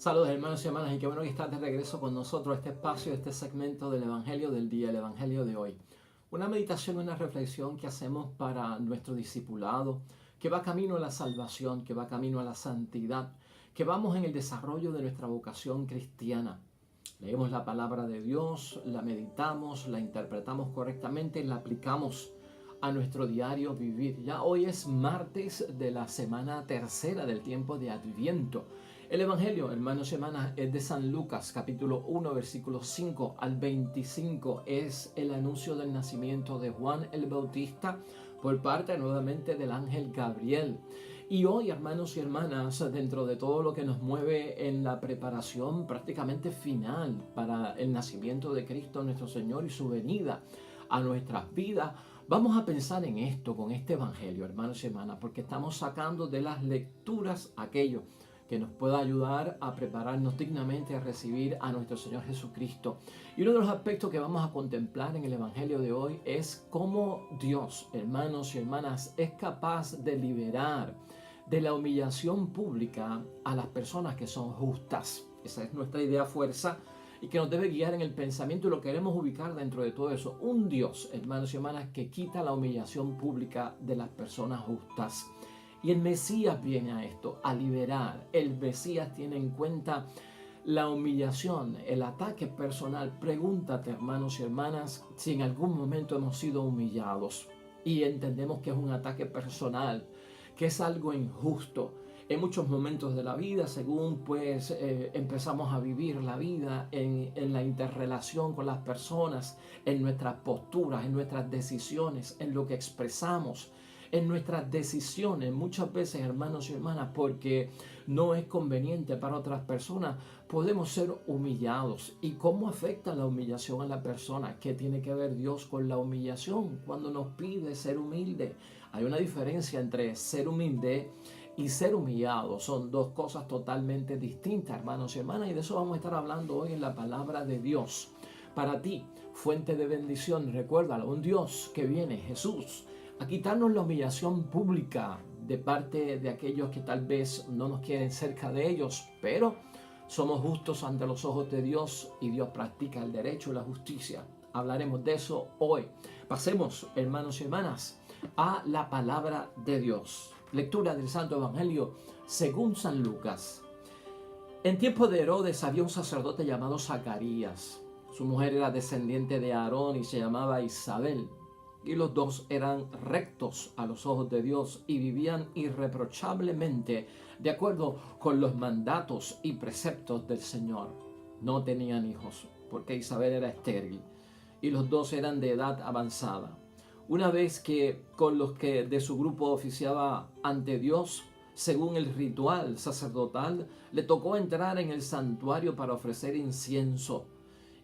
Saludos hermanos y hermanas y qué bueno que estás de regreso con nosotros a este espacio, este segmento del Evangelio del día, el Evangelio de hoy. Una meditación, una reflexión que hacemos para nuestro discipulado, que va camino a la salvación, que va camino a la santidad, que vamos en el desarrollo de nuestra vocación cristiana. Leemos la palabra de Dios, la meditamos, la interpretamos correctamente y la aplicamos a nuestro diario vivir. Ya hoy es martes de la semana tercera del tiempo de Adviento. El Evangelio, hermanos y hermanas, es de San Lucas, capítulo 1, versículos 5 al 25. Es el anuncio del nacimiento de Juan el Bautista por parte nuevamente del ángel Gabriel. Y hoy, hermanos y hermanas, dentro de todo lo que nos mueve en la preparación prácticamente final para el nacimiento de Cristo nuestro Señor y su venida a nuestras vidas, vamos a pensar en esto, con este Evangelio, hermanos y hermanas, porque estamos sacando de las lecturas aquello que nos pueda ayudar a prepararnos dignamente a recibir a nuestro Señor Jesucristo. Y uno de los aspectos que vamos a contemplar en el Evangelio de hoy es cómo Dios, hermanos y hermanas, es capaz de liberar de la humillación pública a las personas que son justas. Esa es nuestra idea fuerza y que nos debe guiar en el pensamiento y lo queremos ubicar dentro de todo eso. Un Dios, hermanos y hermanas, que quita la humillación pública de las personas justas. Y el Mesías viene a esto, a liberar. El Mesías tiene en cuenta la humillación, el ataque personal. Pregúntate, hermanos y hermanas, si en algún momento hemos sido humillados y entendemos que es un ataque personal, que es algo injusto. En muchos momentos de la vida, según empezamos a vivir la vida en la interrelación con las personas, en nuestras posturas, en nuestras decisiones, en lo que expresamos, en nuestras decisiones, muchas veces, hermanos y hermanas, porque no es conveniente para otras personas, podemos ser humillados. ¿Y cómo afecta la humillación a la persona? ¿Qué tiene que ver Dios con la humillación cuando nos pide ser humilde? Hay una diferencia entre ser humilde y ser humillado. Son dos cosas totalmente distintas, hermanos y hermanas, y de eso vamos a estar hablando hoy en la palabra de Dios. Para ti, fuente de bendición, recuérdalo, un Dios que viene, Jesús, a quitarnos la humillación pública de parte de aquellos que tal vez no nos quieren cerca de ellos, pero somos justos ante los ojos de Dios y Dios practica el derecho y la justicia. Hablaremos de eso hoy. Pasemos, hermanos y hermanas, a la palabra de Dios. Lectura del Santo Evangelio según San Lucas. En tiempo de Herodes había un sacerdote llamado Zacarías. Su mujer era descendiente de Aarón y se llamaba Isabel. Y los dos eran rectos a los ojos de Dios y vivían irreprochablemente de acuerdo con los mandatos y preceptos del Señor. No tenían hijos porque Isabel era estéril y los dos eran de edad avanzada. Una vez que con los que de su grupo oficiaba ante Dios, según el ritual sacerdotal, le tocó entrar en el santuario para ofrecer incienso.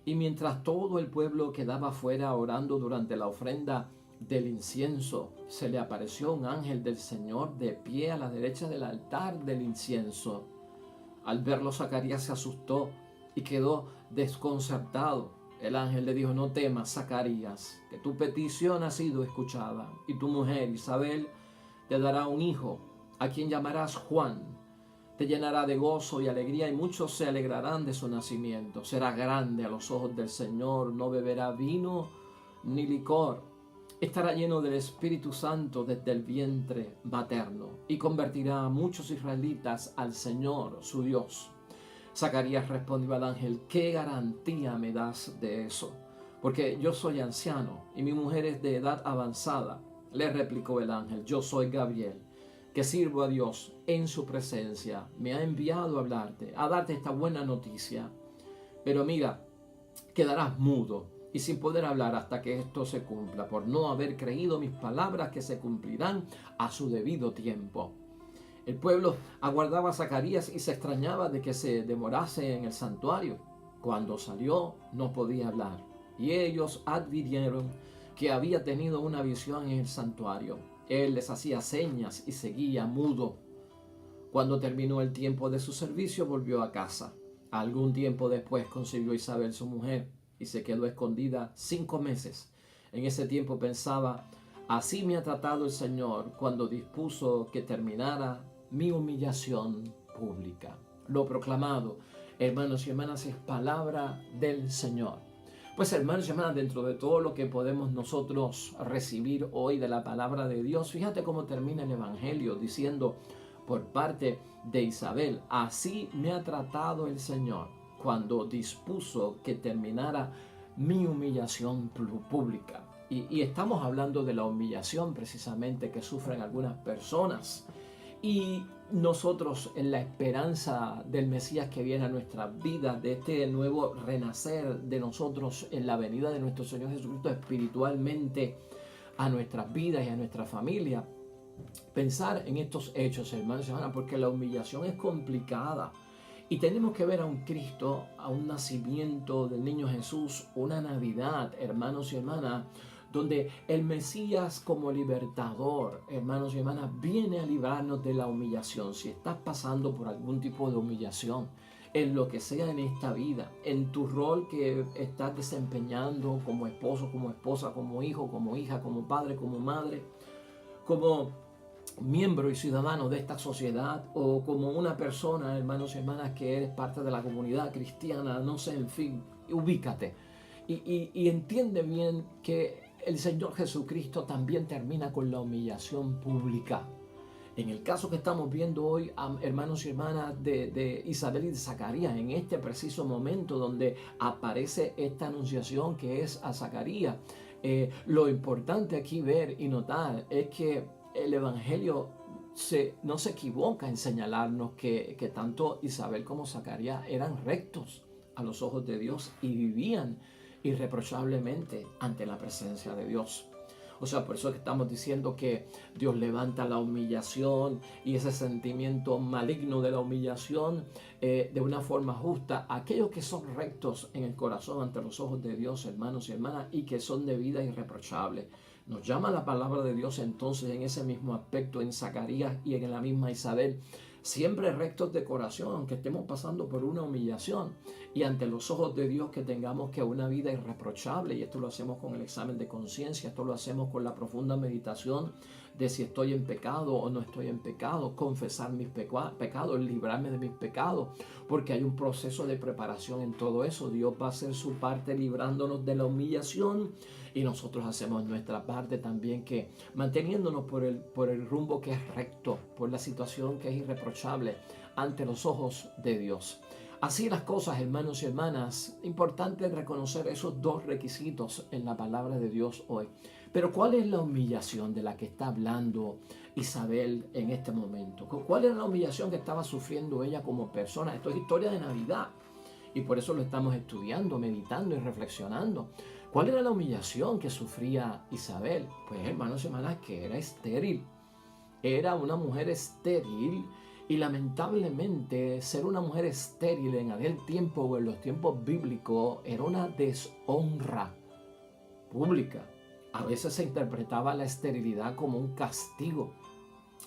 Y mientras todo el pueblo quedaba fuera orando durante la ofrenda del incienso, se le apareció un ángel del Señor de pie a la derecha del altar del incienso. Al verlo, Zacarías se asustó y quedó desconcertado. El ángel le dijo: no temas, Zacarías, que tu petición ha sido escuchada, y tu mujer Isabel te dará un hijo, a quien llamarás Juan. Te llenará de gozo y alegría, y muchos se alegrarán de su nacimiento. Será grande a los ojos del Señor, no beberá vino ni licor. Estará lleno del Espíritu Santo desde el vientre materno, y convertirá a muchos israelitas al Señor, su Dios. Zacarías respondió al ángel: ¿qué garantía me das de eso? Porque yo soy anciano y mi mujer es de edad avanzada. Le replicó el ángel: yo soy Gabriel, que sirvo a Dios en su presencia. Me ha enviado a hablarte, a darte esta buena noticia. Pero mira, quedarás mudo y sin poder hablar hasta que esto se cumpla, por no haber creído mis palabras que se cumplirán a su debido tiempo. El pueblo aguardaba a Zacarías y se extrañaba de que se demorase en el santuario. Cuando salió, no podía hablar, y ellos advirtieron que había tenido una visión en el santuario. Él les hacía señas y seguía mudo. Cuando terminó el tiempo de su servicio, volvió a casa. Algún tiempo después concibió Isabel, su mujer, y se quedó escondida 5 meses. En ese tiempo pensaba: así me ha tratado el Señor cuando dispuso que terminara mi humillación pública. lo proclamado, hermanos y hermanas, es palabra del Señor. Pues hermanos y hermanas, dentro de todo lo que podemos nosotros recibir hoy de la palabra de Dios, fíjate cómo termina el Evangelio diciendo por parte de Isabel: así me ha tratado el Señor cuando dispuso que terminara mi humillación pública. Y estamos hablando de la humillación precisamente que sufren algunas personas. Y nosotros, en la esperanza del Mesías que viene a nuestras vidas, de este nuevo renacer de nosotros en la venida de nuestro Señor Jesucristo espiritualmente a nuestras vidas y a nuestra familia, pensar en estos hechos, hermanos y hermanas, porque la humillación es complicada. Y tenemos que ver a un Cristo, a un nacimiento del niño Jesús, una Navidad, hermanos y hermanas, donde el Mesías como libertador, hermanos y hermanas, viene a librarnos de la humillación. Si estás pasando por algún tipo de humillación, en lo que sea en esta vida, en tu rol que estás desempeñando como esposo, como esposa, como hijo, como hija, como padre, como madre, como miembro y ciudadano de esta sociedad, o como una persona, hermanos y hermanas, que eres parte de la comunidad cristiana, no sé, en fin, ubícate y entiende bien que el Señor Jesucristo también termina con la humillación pública. En el caso que estamos viendo hoy, hermanos y hermanas, de Isabel y de Zacarías, en este preciso momento donde aparece esta anunciación que es a Zacarías, lo importante aquí ver y notar es que el Evangelio no se equivoca en señalarnos que tanto Isabel como Zacarías eran rectos a los ojos de Dios y vivían irreprochablemente ante la presencia de Dios. O sea, por eso es que estamos diciendo que Dios levanta la humillación y ese sentimiento maligno de la humillación de una forma justa a aquellos que son rectos en el corazón ante los ojos de Dios, hermanos y hermanas, y que son de vida irreprochable. Nos llama la palabra de Dios entonces en ese mismo aspecto en Zacarías y en la misma Isabel, siempre rectos de corazón, aunque estemos pasando por una humillación, y ante los ojos de Dios que tengamos que una vida irreprochable, y esto lo hacemos con el examen de conciencia, esto lo hacemos con la profunda meditación de si estoy en pecado o no estoy en pecado, confesar mis pecados, librarme de mis pecados, porque hay un proceso de preparación en todo eso. Dios va a hacer su parte librándonos de la humillación y nosotros hacemos nuestra parte también, que manteniéndonos por el rumbo que es recto, por la situación que es irreprochable ante los ojos de Dios. Así las cosas, hermanos y hermanas, importante reconocer esos dos requisitos en la palabra de Dios hoy. Pero ¿cuál es la humillación de la que está hablando Isabel en este momento? ¿Cuál era la humillación que estaba sufriendo ella como persona? Esto es historia de Navidad y por eso lo estamos estudiando, meditando y reflexionando. ¿Cuál era la humillación que sufría Isabel? Pues, hermanos y hermanas, que era estéril. Era una mujer estéril. Y lamentablemente ser una mujer estéril en aquel tiempo o en los tiempos bíblicos era una deshonra pública. A veces se interpretaba la esterilidad como un castigo.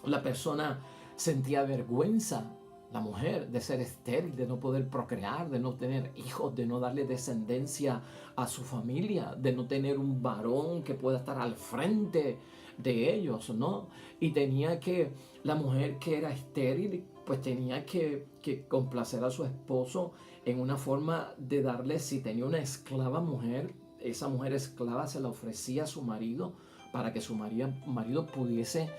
La persona sentía vergüenza, la mujer, de ser estéril, de no poder procrear, de no tener hijos, de no darle descendencia a su familia, de no tener un varón que pueda estar al frente de ellos, ¿no? Y tenía que, la mujer que era estéril, pues tenía que complacer a su esposo en una forma de darle, si tenía una esclava mujer, esa mujer esclava se la ofrecía a su marido para que su marido pudiese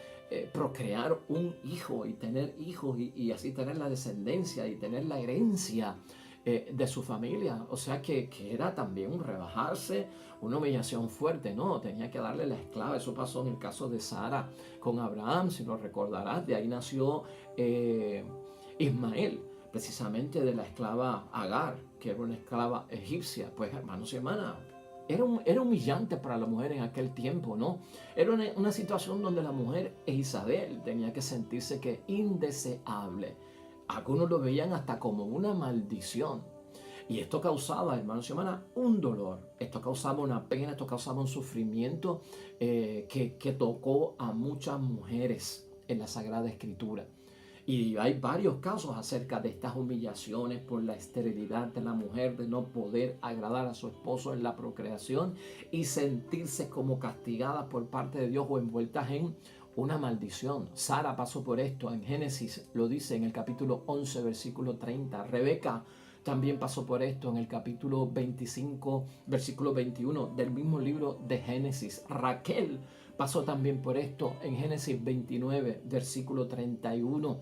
procrear un hijo y tener hijos y así tener la descendencia y tener la herencia de su familia. O sea que era también un rebajarse, una humillación fuerte, ¿no? Tenía que darle la esclava. Eso pasó en el caso de Sara con Abraham, si lo recordarás. De ahí nació Ismael, precisamente de la esclava Agar, que era una esclava egipcia. Pues, hermanos y hermanas, era humillante para la mujer en aquel tiempo, ¿no? Era una situación donde la mujer Isabel tenía que sentirse que indeseable. Algunos lo veían hasta como una maldición. Y esto causaba, hermanos y hermanas, un dolor. Esto causaba una pena, esto causaba un sufrimiento que tocó a muchas mujeres en la Sagrada Escritura. Y hay varios casos acerca de estas humillaciones por la esterilidad de la mujer, de no poder agradar a su esposo en la procreación y sentirse como castigadas por parte de Dios o envueltas en una maldición. Sara pasó por esto, en Génesis lo dice en el capítulo 11, versículo 30. Rebeca también pasó por esto en el capítulo 25, versículo 21 del mismo libro de Génesis. Raquel pasó también por esto en Génesis 29, versículo 31.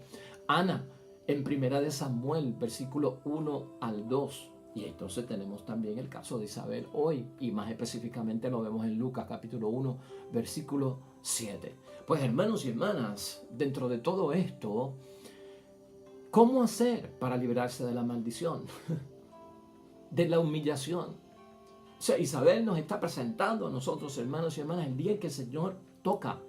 Ana en Primera de Samuel, versículo 1 al 2. Y entonces tenemos también el caso de Isabel hoy, y más específicamente lo vemos en Lucas capítulo 1, versículo 7. Pues hermanos y hermanas, dentro de todo esto, ¿cómo hacer para librarse de la maldición, de la humillación? O sea, Isabel nos está presentando a nosotros, hermanos y hermanas, el día en que el Señor toca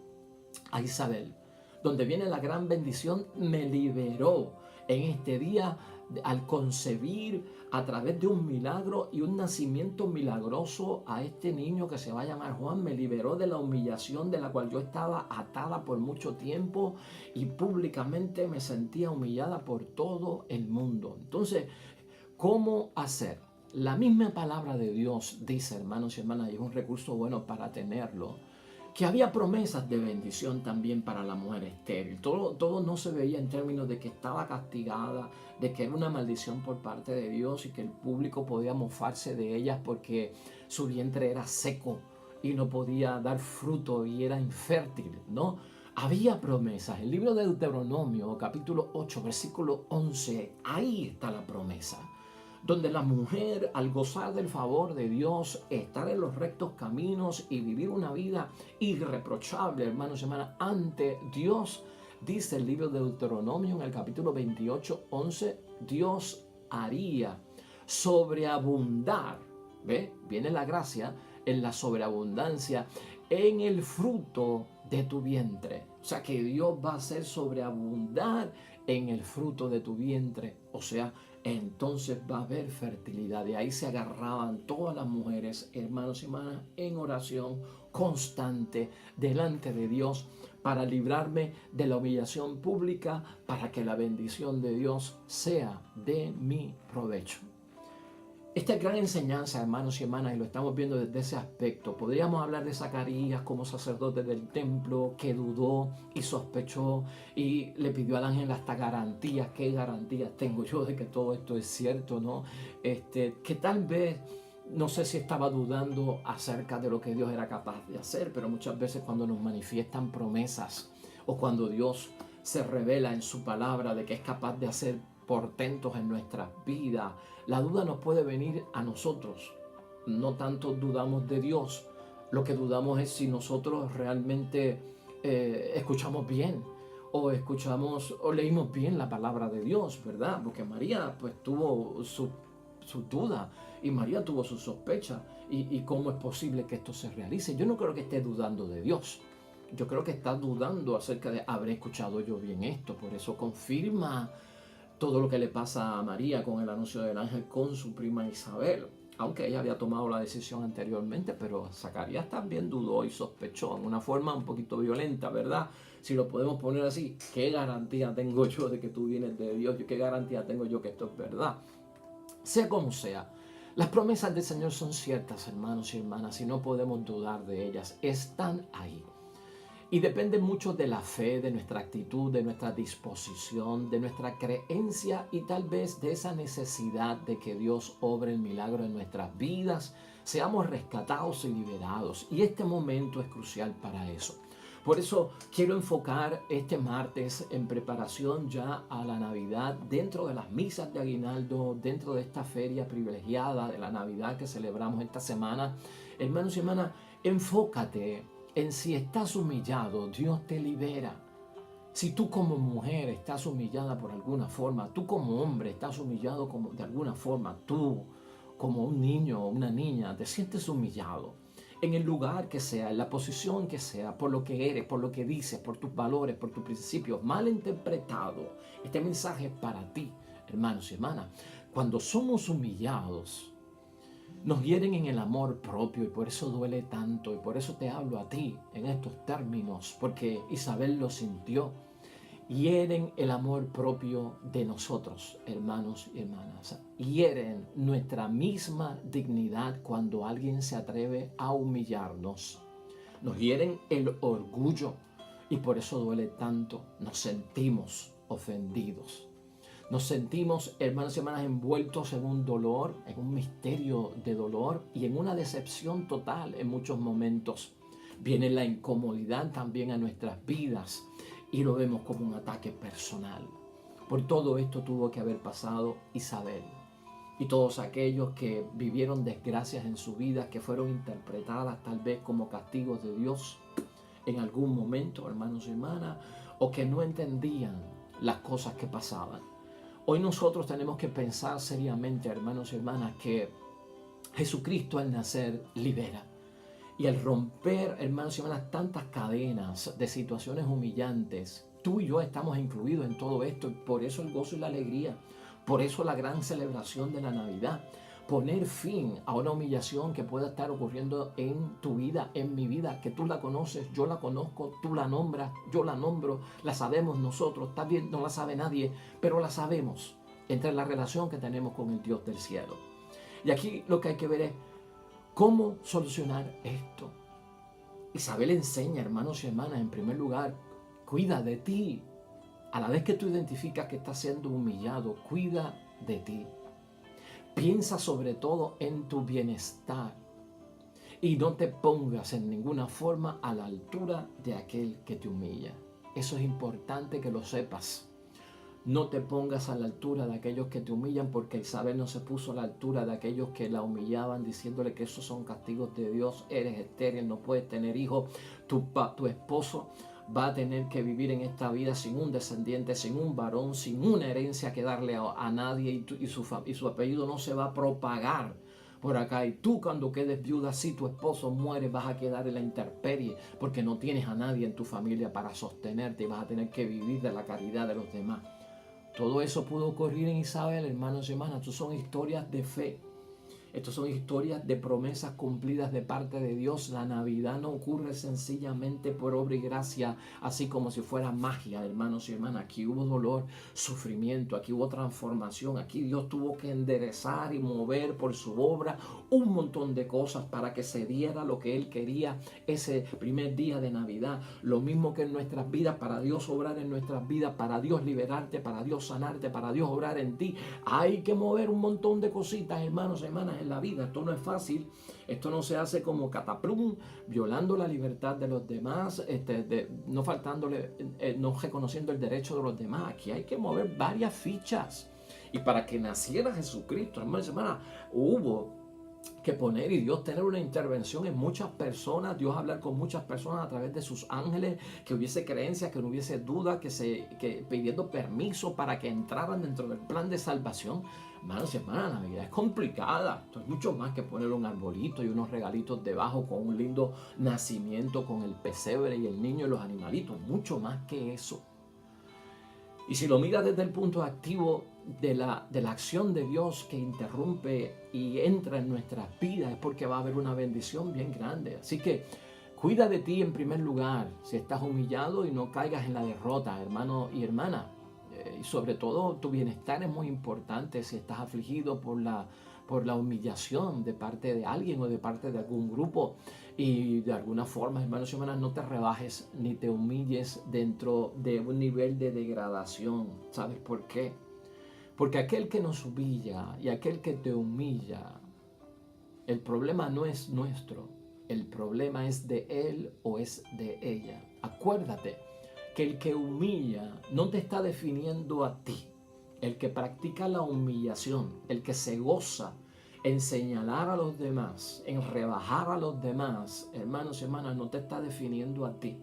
a Isabel, donde viene la gran bendición, me liberó en este día al concebir a través de un milagro y un nacimiento milagroso a este niño que se va a llamar Juan. Me liberó de la humillación de la cual yo estaba atada por mucho tiempo y públicamente me sentía humillada por todo el mundo. Entonces, ¿cómo hacer? La misma palabra de Dios dice, hermanos y hermanas, y es un recurso bueno para tenerlo, que había promesas de bendición también para la mujer estéril. Todo no se veía en términos de que estaba castigada, de que era una maldición por parte de Dios y que el público podía mofarse de ellas porque su vientre era seco y no podía dar fruto y era infértil, ¿no? Había promesas. El libro de Deuteronomio, capítulo 8, versículo 11, ahí está la promesa, donde la mujer, al gozar del favor de Dios, estar en los rectos caminos y vivir una vida irreprochable, hermanos y hermanas, ante Dios, dice el libro de Deuteronomio en el capítulo 28, 11, Dios haría sobreabundar, ¿ve? Viene la gracia en la sobreabundancia, en el fruto de tu vientre. O sea que Dios va a hacer sobreabundar en el fruto de tu vientre. O sea, entonces va a haber fertilidad. De ahí se agarraban todas las mujeres, hermanos y hermanas, en oración constante delante de Dios para librarme de la humillación pública, para que la bendición de Dios sea de mi provecho. Esta es gran enseñanza, hermanos y hermanas, y lo estamos viendo desde ese aspecto. Podríamos hablar de Zacarías como sacerdote del templo que dudó y sospechó y le pidió al ángel hasta garantías. ¿Qué garantías tengo yo de que todo esto es cierto, no? Que tal vez, no sé si estaba dudando acerca de lo que Dios era capaz de hacer, pero muchas veces cuando nos manifiestan promesas o cuando Dios se revela en su palabra de que es capaz de hacer portentos en nuestras vidas, la duda nos puede venir a nosotros. No tanto dudamos de Dios, lo que dudamos es si nosotros realmente escuchamos bien o escuchamos o leímos bien la palabra de Dios, ¿verdad? Porque María pues tuvo su duda y María tuvo su sospecha y cómo es posible que esto se realice. Yo no creo que esté dudando de Dios. Yo creo que está dudando acerca de habré escuchado yo bien esto. Por eso confirma todo lo que le pasa a María con el anuncio del ángel con su prima Isabel, aunque ella había tomado la decisión anteriormente, pero Zacarías también dudó y sospechó en una forma un poquito violenta, ¿verdad? Si lo podemos poner así, ¿qué garantía tengo yo de que tú vienes de Dios? ¿Qué garantía tengo yo que esto es verdad? Sea como sea, las promesas del Señor son ciertas, hermanos y hermanas, y no podemos dudar de ellas, están ahí. Y depende mucho de la fe, de nuestra actitud, de nuestra disposición, de nuestra creencia y tal vez de esa necesidad de que Dios obre el milagro en nuestras vidas, seamos rescatados y liberados. Y este momento es crucial para eso. Por eso quiero enfocar este martes en preparación ya a la Navidad, dentro de las misas de aguinaldo, dentro de esta feria privilegiada de la Navidad que celebramos esta semana. Hermanos y hermanas, enfócate en si estás humillado, Dios te libera. Si tú como mujer estás humillada por alguna forma, tú como hombre estás humillado de alguna forma, tú como un niño o una niña te sientes humillado en el lugar que sea, en la posición que sea, por lo que eres, por lo que dices, por tus valores, por tus principios, mal interpretado. Este mensaje es para ti, hermanos y hermanas. Cuando somos humillados, nos hieren en el amor propio y por eso duele tanto y por eso te hablo a ti en estos términos, porque Isabel lo sintió. Hieren el amor propio de nosotros, hermanos y hermanas. Hieren nuestra misma dignidad cuando alguien se atreve a humillarnos. Nos hieren el orgullo Y por eso duele tanto. Nos sentimos ofendidos. Nos sentimos, hermanos y hermanas, envueltos en un dolor, en un misterio de dolor y en una decepción total en muchos momentos. Viene la incomodidad también a nuestras vidas y lo vemos como un ataque personal. Por todo esto tuvo que haber pasado Isabel y todos aquellos que vivieron desgracias en su vida, que fueron interpretadas tal vez como castigos de Dios en algún momento, hermanos y hermanas, o que no entendían las cosas que pasaban. Hoy nosotros tenemos que pensar seriamente, hermanos y hermanas, que Jesucristo al nacer libera. Y al romper, hermanos y hermanas, tantas cadenas de situaciones humillantes, tú y yo estamos incluidos en todo esto. Y por eso el gozo y la alegría, por eso la gran celebración de la Navidad. Poner fin a una humillación que pueda estar ocurriendo en tu vida, en mi vida, que tú la conoces, yo la conozco, tú la nombras, yo la nombro, la sabemos nosotros, también no la sabe nadie, pero la sabemos entre la relación que tenemos con el Dios del cielo. Y aquí lo que hay que ver es cómo solucionar esto. Isabel enseña, hermanos y hermanas, en primer lugar, cuida de ti. A la vez que tú identificas que estás siendo humillado, cuida de ti. Piensa sobre todo en tu bienestar y no te pongas en ninguna forma a la altura de aquel que te humilla. Eso es importante que lo sepas. No te pongas a la altura de aquellos que te humillan, porque Isabel no se puso a la altura de aquellos que la humillaban, diciéndole que esos son castigos de Dios, eres estéril, no puedes tener hijos, tu esposo va a tener que vivir en esta vida sin un descendiente, sin un varón, sin una herencia que darle a nadie, y su apellido no se va a propagar por acá. Y tú, cuando quedes viuda, si tu esposo muere, vas a quedar en la intemperie, porque no tienes a nadie en tu familia para sostenerte y vas a tener que vivir de la caridad de los demás. Todo eso pudo ocurrir en Isabel, hermanos y hermanas. Estas son historias de fe. Estas son historias de promesas cumplidas de parte de Dios. La Navidad no ocurre sencillamente por obra y gracia, así como si fuera magia, hermanos y hermanas. Aquí hubo dolor, sufrimiento, aquí hubo transformación. Aquí Dios tuvo que enderezar y mover por su obra un montón de cosas para que se diera lo que Él quería ese primer día de Navidad. Lo mismo que en nuestras vidas, para Dios obrar en nuestras vidas, para Dios liberarte, para Dios sanarte, para Dios obrar en ti. Hay que mover un montón de cositas, hermanos y hermanas, en la vida. Esto no es fácil, esto no se hace como cataplum, violando la libertad de los demás, no faltándole, no reconociendo el derecho de los demás. Aquí hay que mover varias fichas. Y para que naciera Jesucristo, hermanos y hermanas, hubo que poner y Dios tener una intervención en muchas personas, Dios hablar con muchas personas a través de sus ángeles, que hubiese creencias, que no hubiese duda, que pidiendo permiso para que entraran dentro del plan de salvación. Hermanos y hermanas, la Navidad es complicada. Esto es mucho más que poner un arbolito y unos regalitos debajo con un lindo nacimiento, con el pesebre y el niño y los animalitos. Mucho más que eso. Y si lo miras desde el punto activo de la acción de Dios que interrumpe y entra en nuestras vidas, es porque va a haber una bendición bien grande. Así que cuida de ti en primer lugar, si estás humillado, y no caigas en la derrota, hermano y hermana. Y sobre todo tu bienestar es muy importante si estás afligido por la humillación de parte de alguien o de parte de algún grupo. Y de alguna forma, hermanos y hermanas, no te rebajes ni te humilles dentro de un nivel de degradación. ¿Sabes por qué? Porque aquel que nos humilla y aquel que te humilla, el problema no es nuestro, el problema es de él o es de ella. Acuérdate que el que humilla no te está definiendo a ti. El que practica la humillación, el que se goza en señalar a los demás, en rebajar a los demás, hermanos y hermanas, no te está definiendo a ti,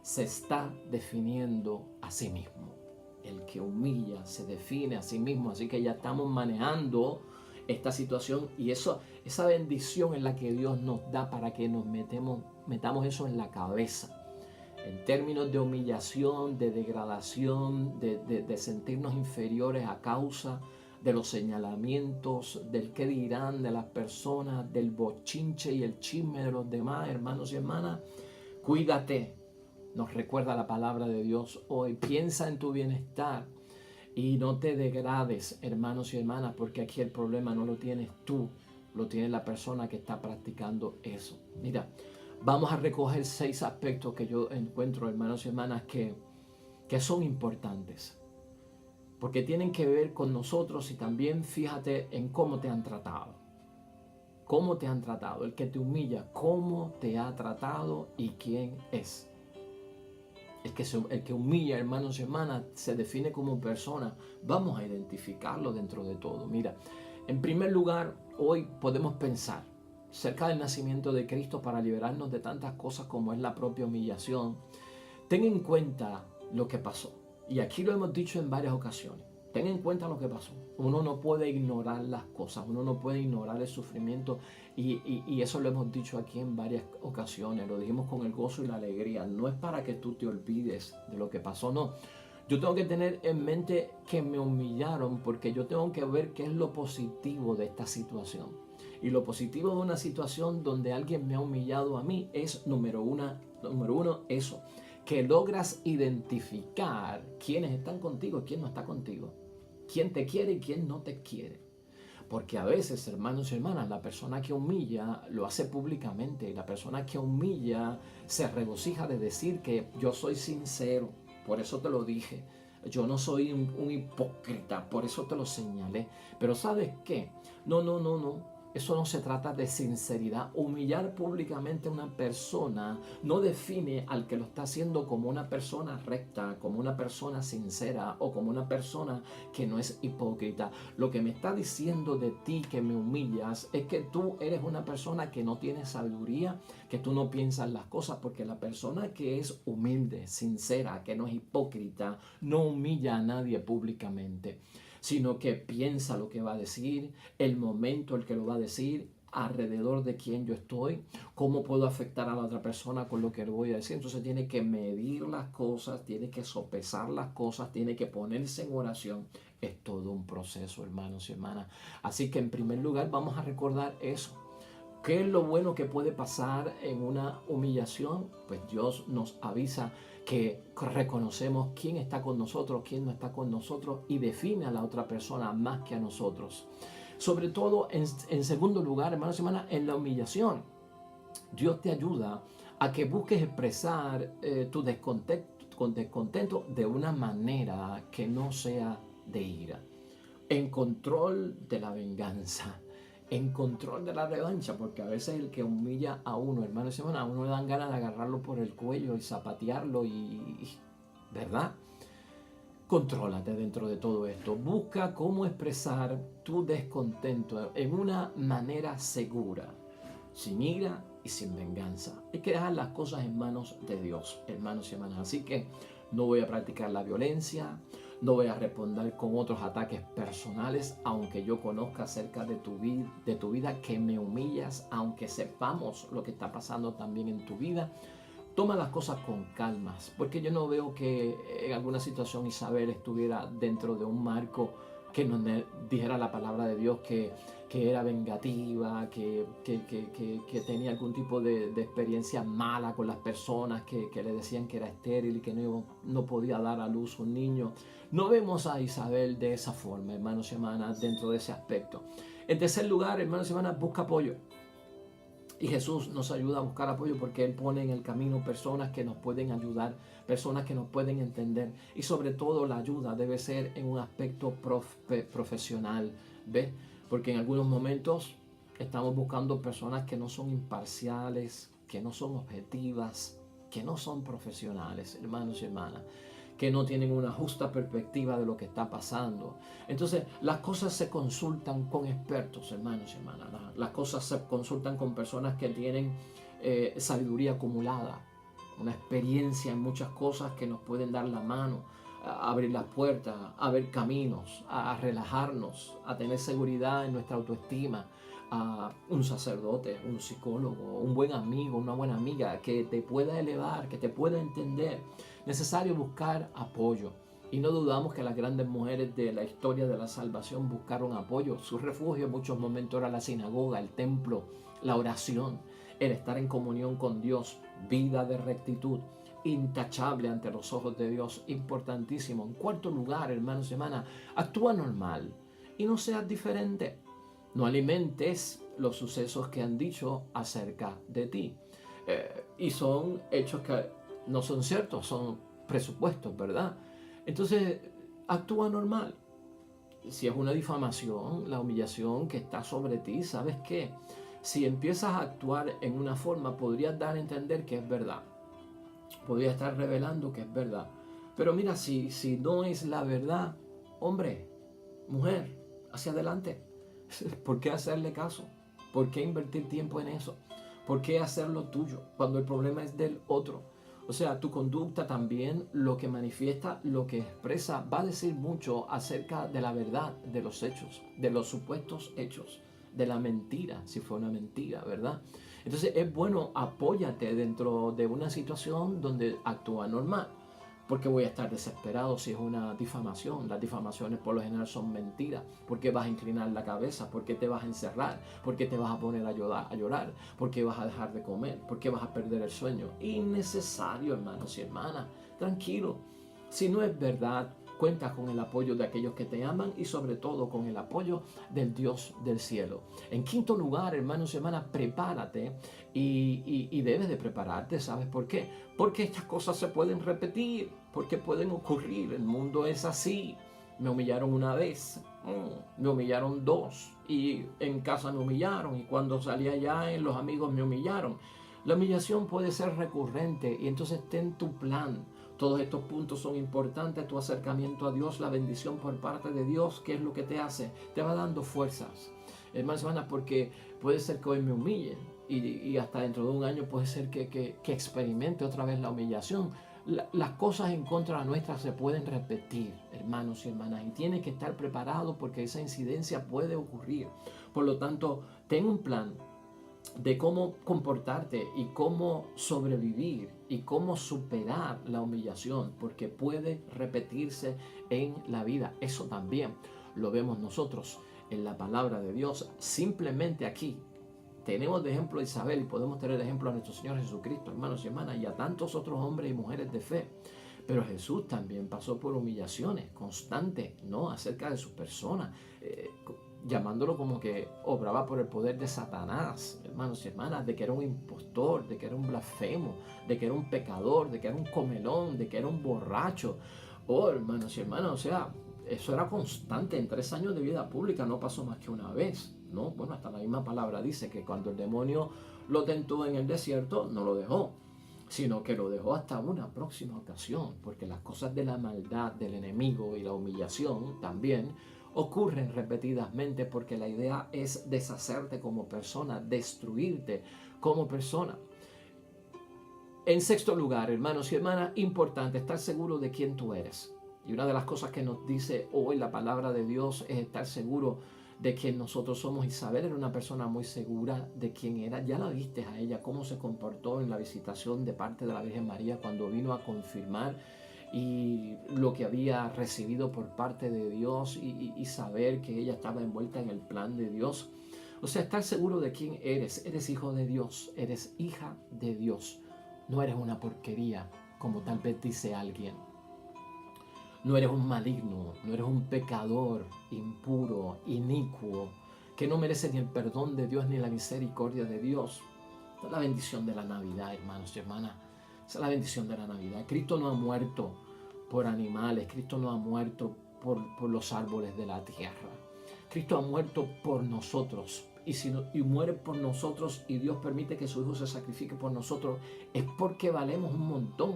se está definiendo a sí mismo. El que humilla se define a sí mismo, así que ya estamos manejando esta situación, y esa bendición es la que Dios nos da para que nos metamos eso en la cabeza. En términos de humillación, de degradación, de sentirnos inferiores a causa de los señalamientos, del qué dirán de las personas, del bochinche y el chisme de los demás, hermanos y hermanas, cuídate. Nos recuerda la palabra de Dios hoy. Piensa en tu bienestar y no te degrades, hermanos y hermanas, porque aquí el problema no lo tienes tú, lo tiene la persona que está practicando eso. Mira, vamos a recoger 6 aspectos que yo encuentro, hermanos y hermanas, que son importantes. Porque tienen que ver con nosotros y también fíjate en cómo te han tratado. Cómo te han tratado. El que te humilla, cómo te ha tratado y quién es. El que humilla, hermanos y hermanas, se define como persona. Vamos a identificarlo dentro de todo. Mira, en primer lugar, hoy podemos pensar cerca del nacimiento de Cristo para liberarnos de tantas cosas como es la propia humillación. Ten en cuenta lo que pasó. Y aquí lo hemos dicho en varias ocasiones. Ten en cuenta lo que pasó. Uno no puede ignorar las cosas, uno no puede ignorar el sufrimiento y eso lo hemos dicho aquí en varias ocasiones. Lo dijimos con el gozo y la alegría. No es para que tú te olvides de lo que pasó, no. Yo tengo que tener en mente que me humillaron porque yo tengo que ver qué es lo positivo de esta situación. Y lo positivo de una situación donde alguien me ha humillado a mí es, número uno, eso. Que logras identificar quiénes están contigo y quién no está contigo. Quién te quiere y quién no te quiere. Porque a veces, hermanos y hermanas, la persona que humilla lo hace públicamente. Y la persona que humilla se regocija de decir que yo soy sincero. Por eso te lo dije. Yo no soy un hipócrita. Por eso te lo señalé. Pero ¿sabes qué? No. Eso no se trata de sinceridad. Humillar públicamente a una persona no define al que lo está haciendo como una persona recta, como una persona sincera o como una persona que no es hipócrita. Lo que me está diciendo de ti que me humillas es que tú eres una persona que no tiene sabiduría, que tú no piensas las cosas, porque la persona que es humilde, sincera, que no es hipócrita, no humilla a nadie públicamente, sino que piensa lo que va a decir, el momento el que lo va a decir, alrededor de quién yo estoy, cómo puedo afectar a la otra persona con lo que le voy a decir. Entonces tiene que medir las cosas, tiene que sopesar las cosas, tiene que ponerse en oración. Es todo un proceso, hermanos y hermanas. Así que en primer lugar vamos a recordar eso. ¿Qué es lo bueno que puede pasar en una humillación? Pues Dios nos avisa que reconocemos quién está con nosotros, quién no está con nosotros y define a la otra persona más que a nosotros. Sobre todo, en segundo lugar, hermanos y hermanas, en la humillación, Dios te ayuda a que busques expresar tu descontento de una manera que no sea de ira, en control de la venganza, en control de la revancha, porque a veces el que humilla a uno, hermanos y hermanas, a uno le dan ganas de agarrarlo por el cuello y zapatearlo ¿verdad? Contrólate dentro de todo esto. Busca cómo expresar tu descontento en una manera segura, sin ira y sin venganza. Hay que dejar las cosas en manos de Dios, hermanos y hermanas. Así que no voy a practicar la violencia, no voy a responder con otros ataques personales, aunque yo conozca acerca de tu vida, que me humillas, aunque sepamos lo que está pasando también en tu vida. Toma las cosas con calmas, porque yo no veo que en alguna situación Isabel estuviera dentro de un marco que nos dijera la palabra de Dios que era vengativa, que tenía algún tipo de experiencia mala con las personas, que le decían que era estéril y que no podía dar a luz un niño. No vemos a Isabel de esa forma, hermanos y hermanas, dentro de ese aspecto. En tercer lugar, hermanos y hermanas, busca apoyo. Y Jesús nos ayuda a buscar apoyo porque Él pone en el camino personas que nos pueden ayudar, personas que nos pueden entender. Y sobre todo la ayuda debe ser en un aspecto profesional, ¿ves? Porque en algunos momentos estamos buscando personas que no son imparciales, que no son objetivas, que no son profesionales, hermanos y hermanas, que no tienen una justa perspectiva de lo que está pasando. Entonces, las cosas se consultan con expertos, hermanos y hermanas. Las cosas se consultan con personas que tienen sabiduría acumulada, una experiencia en muchas cosas que nos pueden dar la mano, a abrir las puertas, a ver caminos, a relajarnos, a tener seguridad en nuestra autoestima. A un sacerdote, un psicólogo, un buen amigo, una buena amiga que te pueda elevar, que te pueda entender. Necesario buscar apoyo. Y no dudamos que las grandes mujeres de la historia de la salvación buscaron apoyo. Su refugio en muchos momentos era la sinagoga, el templo, la oración, el estar en comunión con Dios, vida de rectitud, intachable ante los ojos de Dios, importantísimo. En cuarto lugar, hermanos y hermanas, actúa normal y no seas diferente. No alimentes los sucesos que han dicho acerca de ti. Y son hechos que no son ciertos, son presupuestos, ¿verdad? Entonces, actúa normal. Si es una difamación, la humillación que está sobre ti, ¿sabes qué? Si empiezas a actuar en una forma, podrías dar a entender que es verdad. Podrías estar revelando que es verdad. Pero mira, si no es la verdad, hombre, mujer, hacia adelante. ¿Por qué hacerle caso? ¿Por qué invertir tiempo en eso? ¿Por qué hacerlo tuyo cuando el problema es del otro? O sea, tu conducta también, lo que manifiesta, lo que expresa, va a decir mucho acerca de la verdad de los hechos, de los supuestos hechos, de la mentira, si fue una mentira, ¿verdad? Entonces es bueno, apóyate dentro de una situación donde actúa normal. Porque voy a estar desesperado si es una difamación. Las difamaciones por lo general son mentiras. ¿Por qué vas a inclinar la cabeza? ¿Por qué te vas a encerrar? ¿Por qué te vas a poner a llorar? ¿Por qué vas a dejar de comer? ¿Por qué vas a perder el sueño? Innecesario, hermanos y hermanas. Tranquilo. Si no es verdad, cuenta con el apoyo de aquellos que te aman y sobre todo con el apoyo del Dios del cielo. En quinto lugar, hermanos y hermanas, prepárate y debes de prepararte. ¿Sabes por qué? Porque estas cosas se pueden repetir, porque pueden ocurrir. El mundo es así. Me humillaron una vez, me humillaron dos, y en casa me humillaron, y cuando salí allá los amigos me humillaron. La humillación puede ser recurrente y entonces ten tu plan. Todos estos puntos son importantes, tu acercamiento a Dios, la bendición por parte de Dios. ¿Qué es lo que te hace? Te va dando fuerzas. Hermanos y hermanas, porque puede ser que hoy me humillen y hasta dentro de un año puede ser que experimente otra vez la humillación. Las cosas en contra nuestra se pueden repetir, hermanos y hermanas, y tienes que estar preparado porque esa incidencia puede ocurrir. Por lo tanto, ten un plan de cómo comportarte y cómo sobrevivir y cómo superar la humillación, porque puede repetirse en la vida. Eso también lo vemos nosotros en la palabra de Dios. Simplemente aquí tenemos de ejemplo a Isabel y podemos tener de ejemplo a nuestro Señor Jesucristo, hermanos y hermanas, y a tantos otros hombres y mujeres de fe. Pero Jesús también pasó por humillaciones constantes, ¿no? Acerca de su persona, llamándolo como que obraba por el poder de Satanás, hermanos y hermanas, de que era un impostor, de que era un blasfemo, de que era un pecador, de que era un comelón, de que era un borracho. Oh, hermanos y hermanas, o sea, eso era constante. En 3 años de vida pública no pasó más que una vez, ¿no? Bueno, hasta la misma palabra dice que cuando el demonio lo tentó en el desierto, no lo dejó, sino que lo dejó hasta una próxima ocasión, porque las cosas de la maldad del enemigo y la humillación también ocurren repetidamente, porque la idea es deshacerte como persona, destruirte como persona. En sexto lugar, hermanos y hermanas, importante estar seguro de quién tú eres. Y una de las cosas que nos dice hoy la palabra de Dios es estar seguro de quién nosotros somos. Isabel era una persona muy segura de quién era. Ya la viste a ella, cómo se comportó en la visitación de parte de la Virgen María cuando vino a confirmar y lo que había recibido por parte de Dios y saber que ella estaba envuelta en el plan de Dios. O sea, estar seguro de quién eres. Eres hijo de Dios, eres hija de Dios. No eres una porquería, como tal vez dice alguien. No eres un maligno, no eres un pecador impuro, inicuo, que no merece ni el perdón de Dios ni la misericordia de Dios. Esta es la bendición de la Navidad, hermanos y hermanas. Esa es la bendición de la Navidad. Cristo no ha muerto por animales, Cristo no ha muerto por los árboles de la tierra. Cristo ha muerto por nosotros. Y muere por nosotros y Dios permite que su Hijo se sacrifique por nosotros, es porque valemos un montón.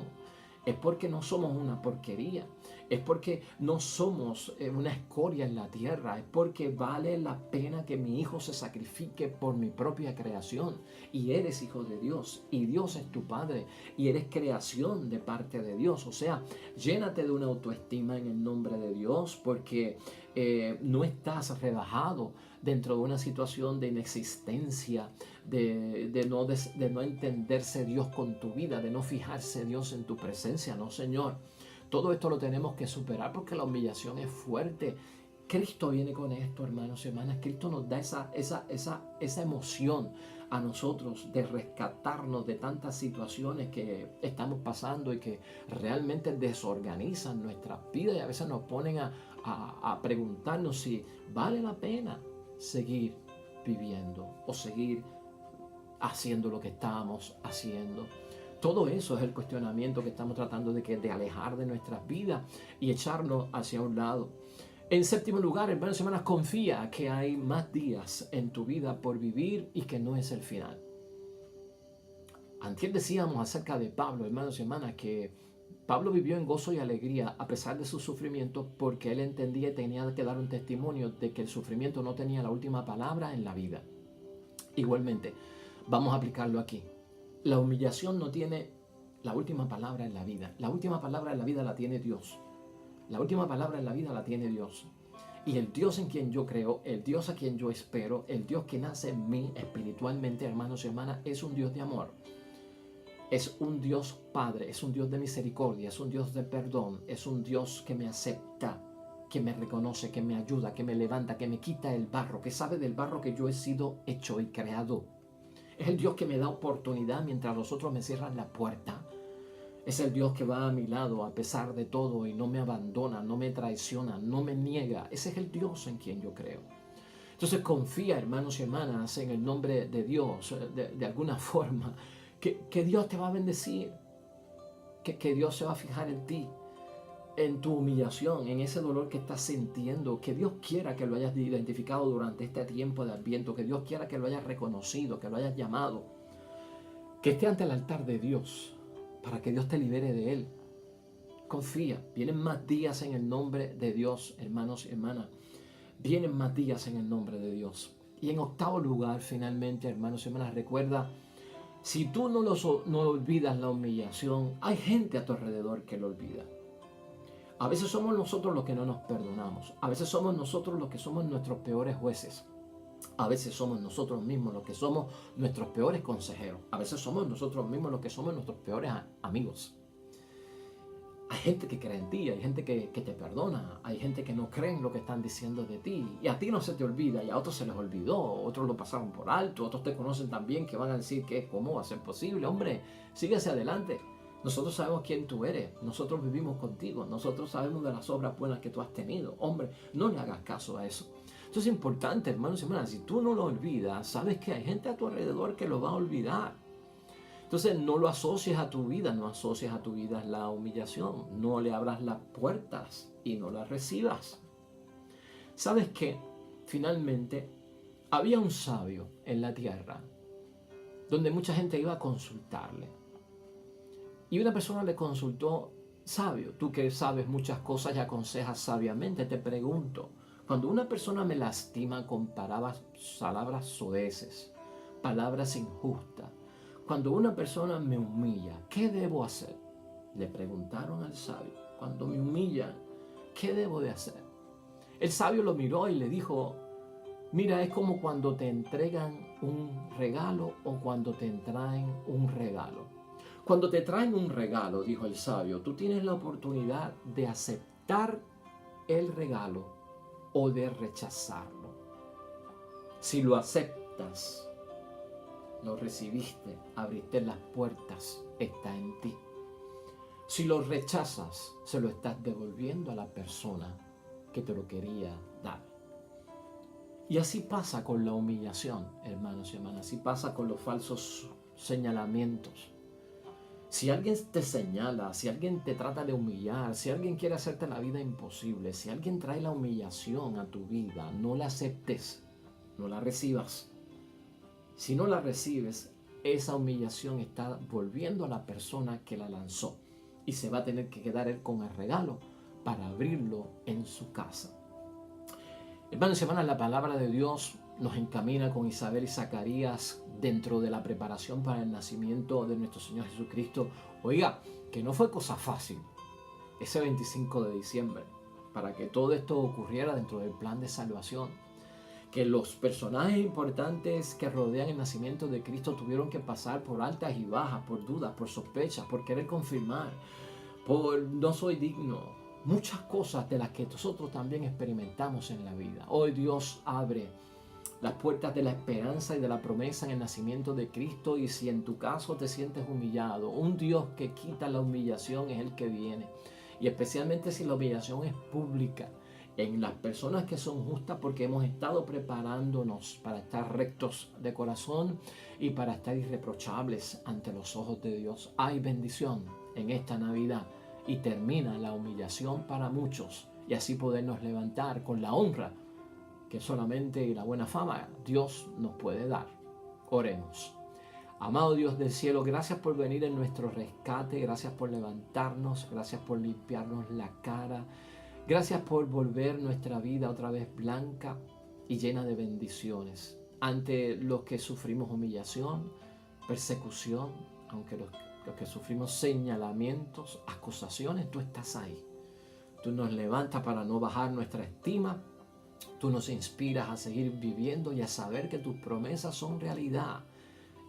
Es porque no somos una porquería. Es porque no somos una escoria en la tierra. Es porque vale la pena que mi hijo se sacrifique por mi propia creación. Y eres hijo de Dios. Y Dios es tu Padre. Y eres creación de parte de Dios. O sea, llénate de una autoestima en el nombre de Dios, porque no estás rebajado dentro de una situación de inexistencia, de no entenderse Dios con tu vida, de no fijarse Dios en tu presencia. No, Señor. Todo esto lo tenemos que superar porque la humillación es fuerte. Cristo viene con esto, hermanos y hermanas. Cristo nos da esa emoción a nosotros de rescatarnos de tantas situaciones que estamos pasando y que realmente desorganizan nuestras vidas, y a veces nos ponen a preguntarnos si vale la pena seguir viviendo o seguir haciendo lo que estábamos haciendo? Todo eso es el cuestionamiento que estamos tratando de alejar de nuestras vidas y echarnos hacia un lado. En séptimo lugar, hermanos y hermanas, confía que hay más días en tu vida por vivir y que no es el final. Antes decíamos acerca de Pablo, hermanos y hermanas, que Pablo vivió en gozo y alegría a pesar de su sufrimiento porque él entendía y tenía que dar un testimonio de que el sufrimiento no tenía la última palabra en la vida. Igualmente, vamos a aplicarlo aquí. La humillación no tiene la última palabra en la vida. La última palabra en la vida la tiene Dios. La última palabra en la vida la tiene Dios. Y el Dios en quien yo creo, el Dios a quien yo espero, el Dios que nace en mí espiritualmente, hermanos y hermanas, es un Dios de amor. Es un Dios Padre, es un Dios de misericordia, es un Dios de perdón, es un Dios que me acepta, que me reconoce, que me ayuda, que me levanta, que me quita el barro, que sabe del barro que yo he sido hecho y creado. Es el Dios que me da oportunidad mientras los otros me cierran la puerta. Es el Dios que va a mi lado a pesar de todo y no me abandona, no me traiciona, no me niega. Ese es el Dios en quien yo creo. Entonces confía, hermanos y hermanas, en el nombre de Dios, de alguna forma, que Dios te va a bendecir, que Dios se va a fijar en ti, en tu humillación, en ese dolor que estás sintiendo, que Dios quiera que lo hayas identificado durante este tiempo de Adviento, que Dios quiera que lo hayas reconocido, que lo hayas llamado, que esté ante el altar de Dios, para que Dios te libere de él. Confía, vienen más días en el nombre de Dios, hermanos y hermanas, vienen más días en el nombre de Dios. Y en octavo lugar, finalmente, hermanos y hermanas, recuerda, si tú no olvidas la humillación, hay gente a tu alrededor que lo olvida. A veces somos nosotros los que no nos perdonamos. A veces somos nosotros los que somos nuestros peores jueces. A veces somos nosotros mismos los que somos nuestros peores consejeros. A veces somos nosotros mismos los que somos nuestros peores amigos. Hay gente que cree en ti, hay gente que te perdona, hay gente que no cree en lo que están diciendo de ti. Y a ti no se te olvida, y a otros se les olvidó, otros lo pasaron por alto, otros te conocen también que van a decir que cómo va a ser posible. Hombre, sigue hacia adelante. Nosotros sabemos quién tú eres, nosotros vivimos contigo, nosotros sabemos de las obras buenas que tú has tenido. Hombre, no le hagas caso a eso. Esto es importante, hermanos y hermanas. Si tú no lo olvidas, sabes que hay gente a tu alrededor que lo va a olvidar. Entonces no lo asocies a tu vida, no asocias a tu vida la humillación. No le abras las puertas y no las recibas. ¿Sabes qué? Finalmente, había un sabio en la tierra donde mucha gente iba a consultarle. Y una persona le consultó: sabio, tú que sabes muchas cosas y aconsejas sabiamente, te pregunto, cuando una persona me lastima con palabras soeces, palabras injustas, cuando una persona me humilla, ¿qué debo hacer? Le preguntaron al sabio: cuando me humillan, ¿qué debo de hacer? El sabio lo miró y le dijo: mira, es como cuando te entregan un regalo o cuando te traen un regalo. Cuando te traen un regalo, dijo el sabio, tú tienes la oportunidad de aceptar el regalo o de rechazarlo. Si lo aceptas, lo recibiste, abriste las puertas, está en ti. Si lo rechazas, se lo estás devolviendo a la persona que te lo quería dar. Y así pasa con la humillación, hermanos y hermanas, así pasa con los falsos señalamientos. Si alguien te señala, si alguien te trata de humillar, si alguien quiere hacerte la vida imposible, si alguien trae la humillación a tu vida, no la aceptes, no la recibas. Si no la recibes, esa humillación está volviendo a la persona que la lanzó y se va a tener que quedar él con el regalo para abrirlo en su casa. Hermanos y hermanas, la palabra de Dios nos encamina con Isabel y Zacarías dentro de la preparación para el nacimiento de nuestro Señor Jesucristo. Oiga, que no fue cosa fácil ese 25 de diciembre para que todo esto ocurriera dentro del plan de salvación. Que los personajes importantes que rodean el nacimiento de Cristo tuvieron que pasar por altas y bajas, por dudas, por sospechas, por querer confirmar, por no soy digno. Muchas cosas de las que nosotros también experimentamos en la vida. Hoy Dios abre las puertas de la esperanza y de la promesa en el nacimiento de Cristo, y si en tu caso te sientes humillado, un Dios que quita la humillación es el que viene. Y especialmente si la humillación es pública, en las personas que son justas, porque hemos estado preparándonos para estar rectos de corazón y para estar irreprochables ante los ojos de Dios. Hay bendición en esta Navidad y termina la humillación para muchos, y así podernos levantar con la honra que solamente y la buena fama Dios nos puede dar. Oremos. Amado Dios del cielo, gracias por venir en nuestro rescate, gracias por levantarnos, gracias por limpiarnos la cara, gracias por volver nuestra vida otra vez blanca y llena de bendiciones. Ante los que sufrimos humillación, persecución, aunque los que sufrimos señalamientos, acusaciones, tú estás ahí. Tú nos levantas para no bajar nuestra estima. Tú nos inspiras a seguir viviendo y a saber que tus promesas son realidad.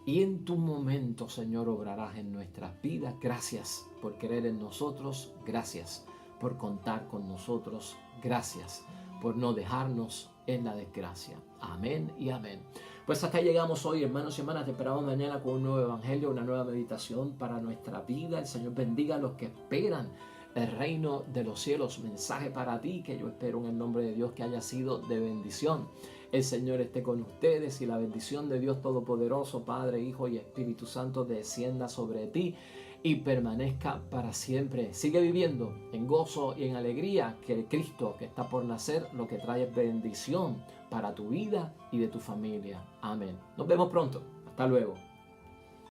Y en tu momento, Señor, obrarás en nuestras vidas. Gracias por creer en nosotros. Gracias por contar con nosotros. Gracias por no dejarnos en la desgracia. Amén y amén. Pues hasta llegamos hoy, hermanos y hermanas. Te esperamos mañana con un nuevo evangelio, una nueva meditación para nuestra vida. El Señor bendiga a los que esperan el reino de los cielos. Mensaje para ti que yo espero en el nombre de Dios que haya sido de bendición. El Señor esté con ustedes y la bendición de Dios Todopoderoso, Padre, Hijo y Espíritu Santo descienda sobre ti y permanezca para siempre. Sigue viviendo en gozo y en alegría, que el Cristo que está por nacer lo que trae es bendición para tu vida y de tu familia. Amén. Nos vemos pronto. Hasta luego.